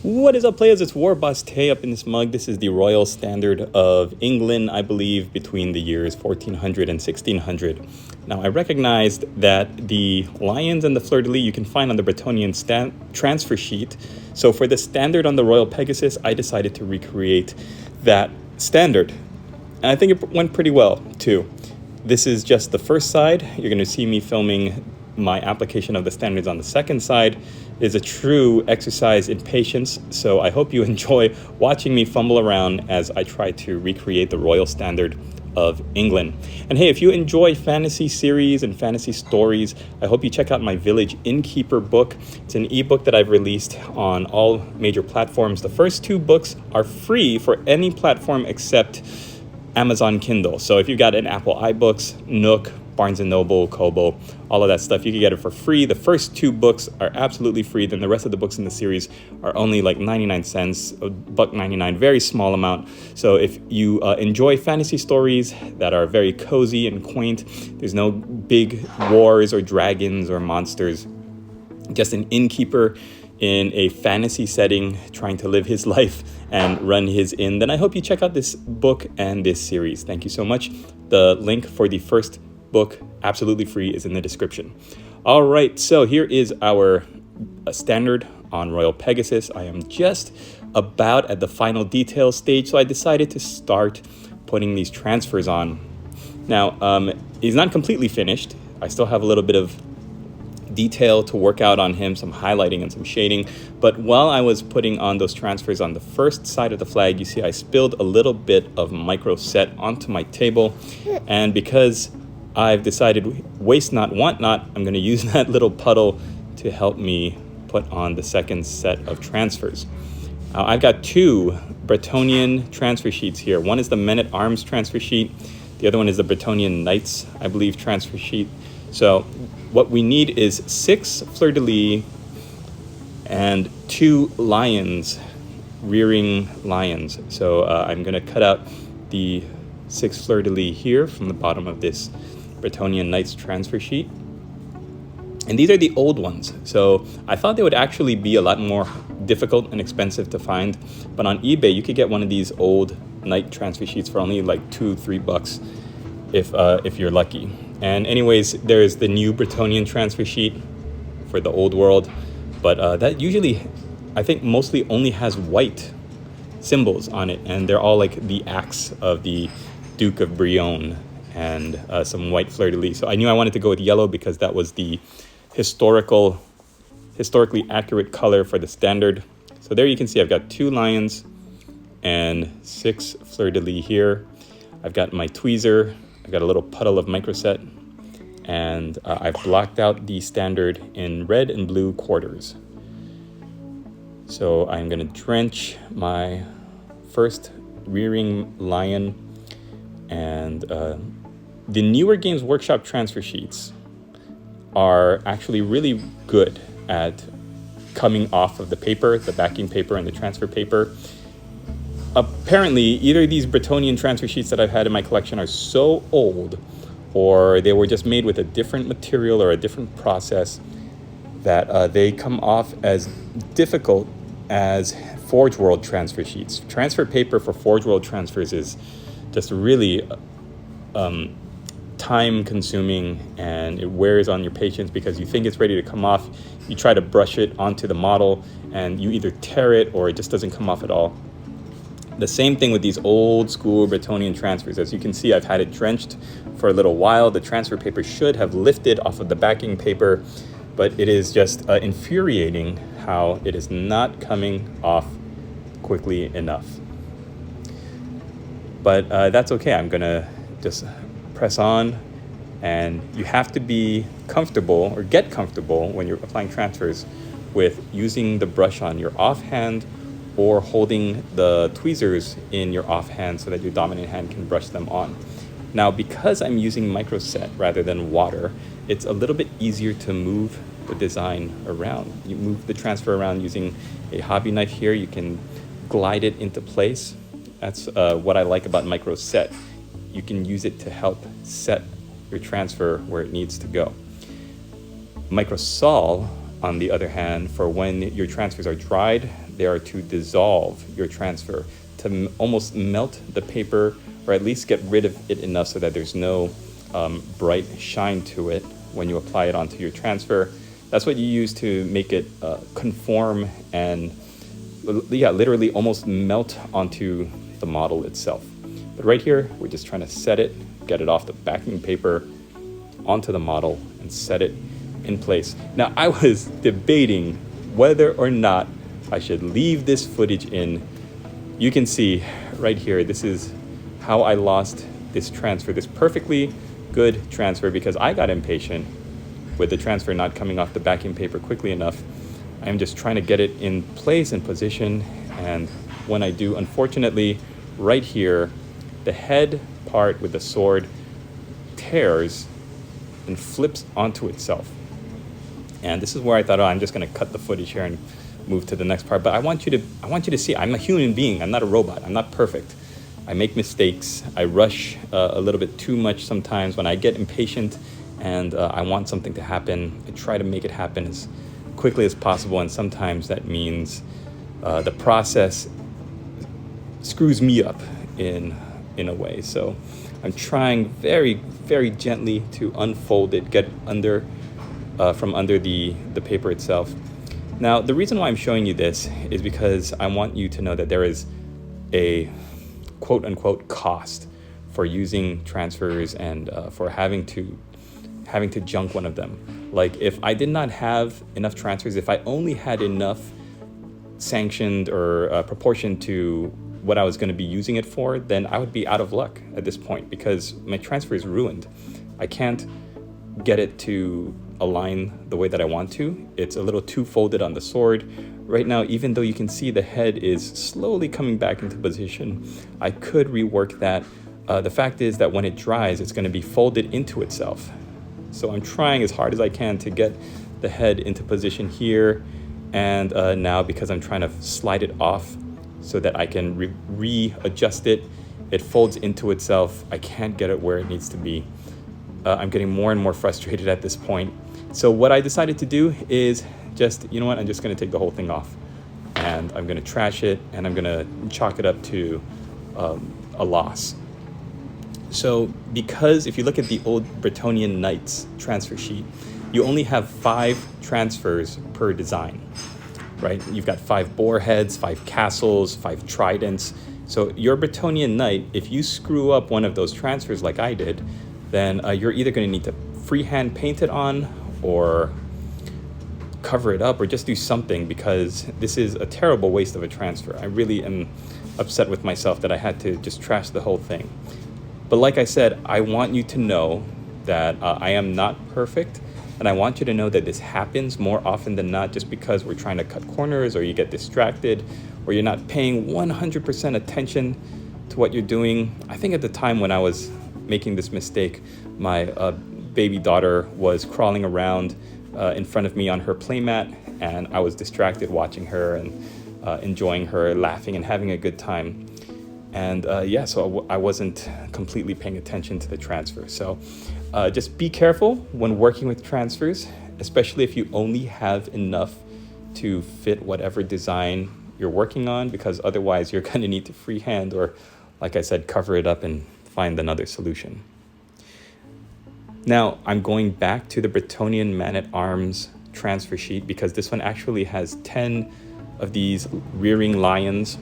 What is up, players? It's Warboss Tay up in this mug. This is the Royal Standard of England, I believe, between the years 1400 and 1600. Now, I recognized that the lions and the fleur-de-lis you can find on the Bretonnian transfer sheet. So for the standard on the Royal Pegasus, I decided to recreate that standard. And I think it went pretty well, too. This is just the first side. You're going to see me filming my application of the standards on the second side. Is a true exercise in patience, so I hope you enjoy watching me fumble around as I try to recreate the Royal Standard of England. And hey, if you enjoy fantasy series and fantasy stories, I hope you check out my Village Innkeeper book. It's an ebook that I've released on all major platforms. The first two books are free for any platform except Amazon Kindle. So if you've got an Apple iBooks, Nook, Barnes & Noble, Kobo, all of that stuff, you can get it for free. The first two books are absolutely free. Then the rest of the books in the series are only like 99 cents, $1.99, very small amount. So if you enjoy fantasy stories that are very cozy and quaint, there's no big wars or dragons or monsters, just an innkeeper in a fantasy setting trying to live his life and run his inn, then I hope you check out this book and this series. Thank you so much. The link for the first book, absolutely free, is in the description. All right, so here is our standard on Royal Pegasus. I am just about at the final details stage, so I decided to start putting these transfers on. Now, he's not completely finished. I still have a little bit of detail to work out on him, some highlighting and some shading. But while I was putting on those transfers on the first side of the flag, you see I spilled a little bit of micro set onto my table. And because I've decided waste not, want not, I'm going to use that little puddle to help me put on the second set of transfers. I've got two Bretonnian transfer sheets here. One is the Men-at-Arms transfer sheet. The other one is the Bretonnian Knights, I believe, transfer sheet. So what we need is 6 fleur-de-lis and 2 lions, rearing lions. So I'm going to cut out the 6 fleur-de-lis here from the bottom of this Bretonnian Knights transfer sheet. And these are the old ones. So I thought they would actually be a lot more difficult and expensive to find. But on eBay, you could get one of these old Knight transfer sheets for only like $2-3 if you're lucky. And anyways, there's the new Bretonnian transfer sheet for the old world. But that usually, I think, mostly only has white symbols on it. And they're all like the axe of the Duke of Brionne and some white fleur-de-lis. So I knew I wanted to go with yellow because that was the historically accurate color for the standard. So there you can see I've got 2 lions and 6 fleur-de-lis here. I've got my tweezer. I've got a little puddle of microset. And I've blocked out the standard in red and blue quarters. So I'm going to drench my first rearing lion. And the newer Games Workshop transfer sheets are actually really good at coming off of the paper, the backing paper and the transfer paper. Apparently, either these Bretonnian transfer sheets that I've had in my collection are so old, or they were just made with a different material or a different process that they come off as difficult as Forge World transfer sheets. Transfer paper for Forge World transfers is just really time-consuming, and it wears on your patience because you think it's ready to come off. You try to brush it onto the model, and you either tear it or it just doesn't come off at all. The same thing with these old school Bretonnian transfers. As you can see, I've had it drenched for a little while. The transfer paper should have lifted off of the backing paper, but it is just infuriating how it is not coming off quickly enough. But that's okay. I'm gonna just press on, and you have to be comfortable or get comfortable when you're applying transfers with using the brush on your offhand or holding the tweezers in your offhand so that your dominant hand can brush them on. Now, because I'm using microset rather than water, it's a little bit easier to move the design around. You move the transfer around using a hobby knife here. You can glide it into place. That's what I like about microset. You can use it to help set your transfer where it needs to go. Microsol, on the other hand, for when your transfers are dried, they are to dissolve your transfer, to almost melt the paper, or at least get rid of it enough so that there's no bright shine to it when you apply it onto your transfer. That's what you use to make it conform and, yeah, literally almost melt onto the model itself. But right here, we're just trying to set it, get it off the backing paper onto the model and set it in place. Now, I was debating whether or not I should leave this footage in. You can see right here, this is how I lost this transfer, this perfectly good transfer, because I got impatient with the transfer not coming off the backing paper quickly enough. I'm just trying to get it in place and position, and when I do, unfortunately, right here, the head part with the sword tears and flips onto itself. And this is where I thought, oh, I'm just going to cut the footage here and move to the next part. But I want you to see, I'm a human being. I'm not a robot. I'm not perfect. I make mistakes. I rush a little bit too much sometimes when I get impatient and I want something to happen. I try to make it happen as quickly as possible, and sometimes that means the process screws me up in a way. So I'm trying very, very gently to unfold it, get under from under the paper itself. Now, the reason why I'm showing you this is because I want you to know that there is a quote-unquote cost for using transfers and for having to junk one of them. Like, if I did not have enough transfers, if I only had enough sanctioned or proportion to what I was going to be using it for, then I would be out of luck at this point because my transfer is ruined. I can't get it to align the way that I want to. It's a little too folded on the sword. Right now, even though you can see the head is slowly coming back into position, I could rework that. The fact is that when it dries, it's going to be folded into itself. So I'm trying as hard as I can to get the head into position here. And now, because I'm trying to slide it off so that I can readjust it, it folds into itself. I can't get it where it needs to be. I'm getting more and more frustrated at this point. So what I decided to do is just, you know what, I'm just going to take the whole thing off. And I'm going to trash it, and I'm going to chalk it up to a loss. So because if you look at the old Bretonnian Knights transfer sheet, you only have 5 transfers per design, right? You've got 5 boar heads, 5 castles, 5 tridents. So your Bretonnian Knight, if you screw up one of those transfers like I did, then you're either going to need to freehand paint it on or cover it up or just do something, because this is a terrible waste of a transfer. I really am upset with myself that I had to just trash the whole thing. But like I said, I want you to know that I am not perfect, and I want you to know that this happens more often than not just because we're trying to cut corners, or you get distracted, or you're not paying 100% attention to what you're doing. I think at the time when I was making this mistake, my baby daughter was crawling around in front of me on her playmat, and I was distracted watching her and enjoying her, laughing and having a good time. And so I wasn't completely paying attention to the transfer. So just be careful when working with transfers, especially if you only have enough to fit whatever design you're working on, because otherwise you're going to need to freehand or, like I said, cover it up and find another solution. Now, I'm going back to the Bretonnian Man-at-Arms transfer sheet because this one actually has 10 of these rearing lions.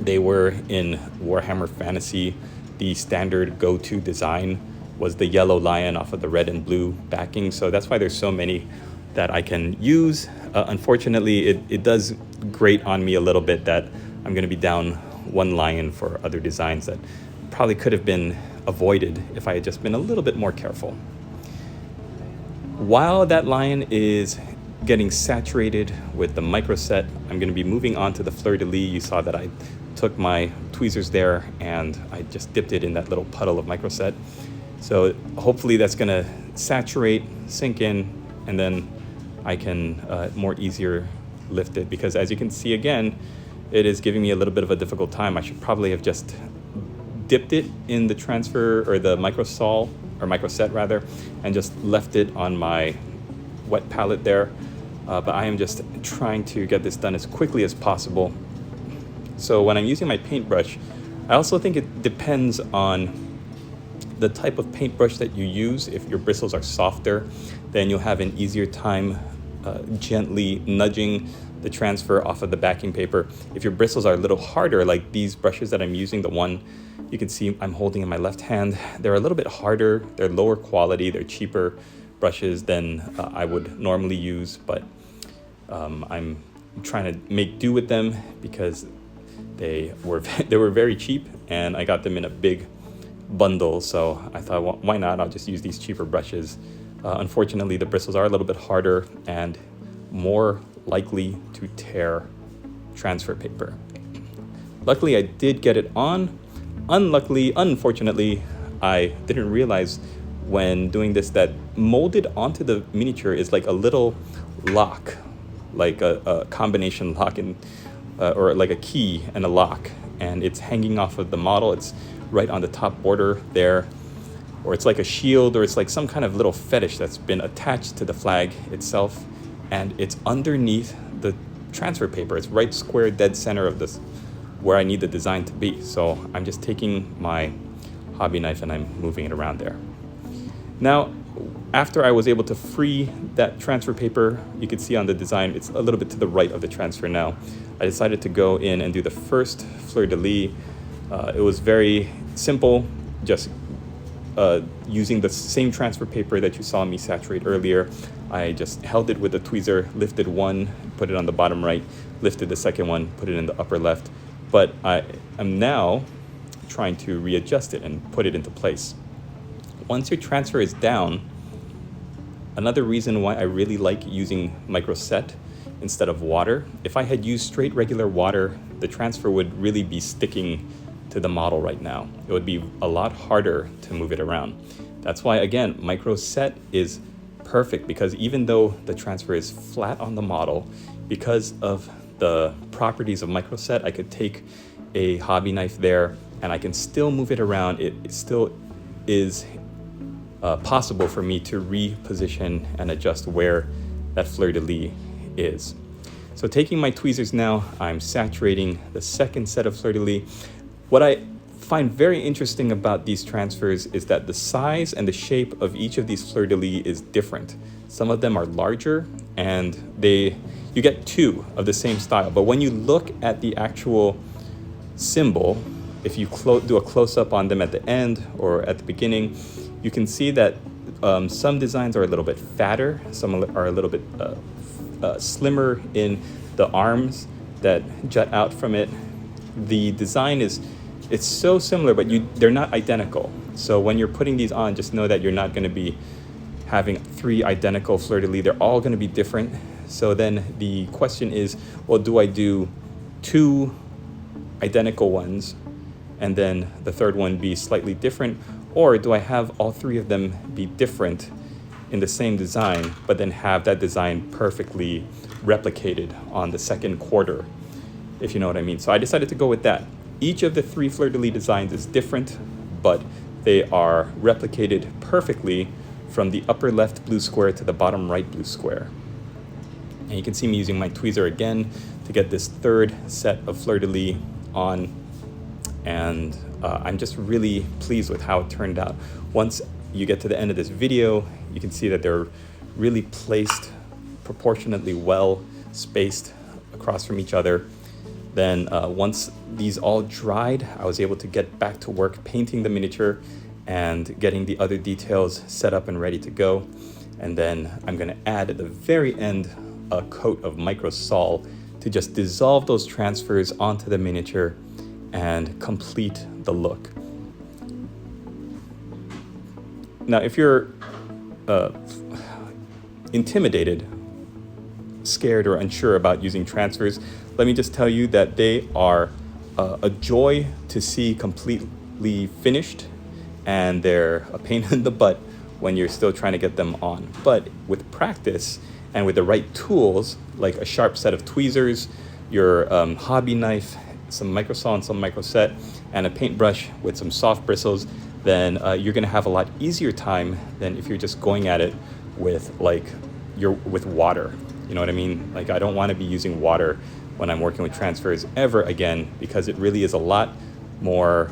They were in Warhammer Fantasy. The standard go-to design was the yellow lion off of the red and blue backing. So that's why there's so many that I can use. Unfortunately, it does grate on me a little bit that I'm going to be down 1 lion for other designs that probably could have been avoided if I had just been a little bit more careful. While that lion is getting saturated with the microset, I'm going to be moving on to the fleur-de-lis. You saw that I took my tweezers there and I just dipped it in that little puddle of microset. So hopefully that's going to saturate, sink in, and then I can more easier lift it, because as you can see again, it is giving me a little bit of a difficult time. I should probably have just dipped it in the transfer or the microset rather, and just left it on my wet palette there. but I am just trying to get this done as quickly as possible. So when I'm using my paintbrush, I also think it depends on the type of paintbrush that you use. If your bristles are softer, then you'll have an easier time gently nudging the transfer off of the backing paper. If your bristles are a little harder, like these brushes that I'm using, the one you can see I'm holding in my left hand, they're a little bit harder, they're lower quality, they're cheaper brushes than I would normally use, but I'm trying to make do with them because they were very cheap and I got them in a big bundle, so I thought, well, why not? I'll just use these cheaper brushes. Unfortunately, the bristles are a little bit harder and more likely to tear transfer paper. Luckily, I did get it on. Unfortunately, I didn't realize when doing this that molded onto the miniature is like a little lock, like a combination lock or like a key and a lock, and it's hanging off of the model. It's right on the top border there, or it's like a shield, or it's like some kind of little fetish that's been attached to the flag itself, and it's underneath the transfer paper. It's right square dead center of this where I need the design to be. So I'm just taking my hobby knife and I'm moving it around there. Now, after I was able to free that transfer paper, you can see on the design, it's a little bit to the right of the transfer now. I decided to go in and do the first fleur-de-lis. It was very simple, just using the same transfer paper that you saw me saturate earlier. I just held it with a tweezer, lifted one, put it on the bottom right, lifted the second one, put it in the upper left. But I am now trying to readjust it and put it into place. Once your transfer is down, another reason why I really like using microset instead of water, if I had used straight regular water, the transfer would really be sticking to the model right now. It would be a lot harder to move it around. That's why, again, microset is perfect, because even though the transfer is flat on the model, because of the properties of microset, I could take a hobby knife there and I can still move it around. It still is possible for me to reposition and adjust where that fleur-de-lis is. So taking my tweezers now, I'm saturating the second set of fleur-de-lis. What I find very interesting about these transfers is that the size and the shape of each of these fleur-de-lis is different. Some of them are larger, and you get two of the same style. But when you look at the actual symbol, if you do a close-up on them at the end or at the beginning, you can see that some designs are a little bit fatter, some are a little bit slimmer in the arms that jut out from it. The design it's so similar, but they're not identical. So when you're putting these on, just know that you're not going to be having three identical fleur-de-lis. They're all going to be different. So then the question is, well, do I do two identical ones and then the third one be slightly different? Or do I have all three of them be different in the same design, but then have that design perfectly replicated on the second quarter, if you know what I mean? So I decided to go with that. Each of the three fleur-de-lis designs is different, but they are replicated perfectly from the upper left blue square to the bottom right blue square. And you can see me using my tweezer again to get this third set of fleur-de-lis on. And I'm just really pleased with how it turned out. Once you get to the end of this video, you can see that they're really placed proportionately well spaced across from each other. Then once these all dried, I was able to get back to work painting the miniature and getting the other details set up and ready to go. And then I'm gonna add at the very end a coat of microsol to just dissolve those transfers onto the miniature and complete the look. Now, if you're intimidated, scared, or unsure about using transfers, let me just tell you that they are a joy to see completely finished, and they're a pain in the butt when you're still trying to get them on. But with practice and with the right tools, like a sharp set of tweezers, your hobby knife, some microsol and some microset, and a paintbrush with some soft bristles, then you're gonna have a lot easier time than if you're just going at it with with water. You know what I mean? Like, I don't want to be using water when I'm working with transfers ever again, because it really is a lot more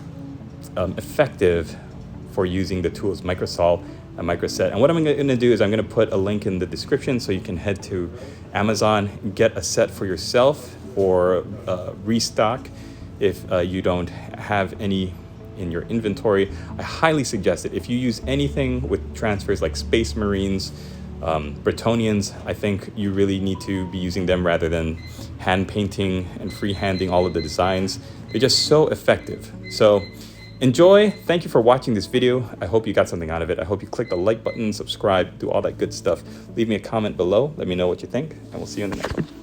effective for using the tools Microsol and Microset. And what I'm going to do is I'm going to put a link in the description so you can head to Amazon and get a set for yourself, or restock if you don't have any in your inventory. I highly suggest it. If you use anything with transfers like Space Marines, Bretonnians, I think you really need to be using them rather than hand painting and freehanding all of the designs. They're just so effective. So enjoy. Thank you for watching this video. I hope you got something out of it. I hope you click the like button, subscribe, do all that good stuff. Leave me a comment below. Let me know what you think, and we'll see you in the next one.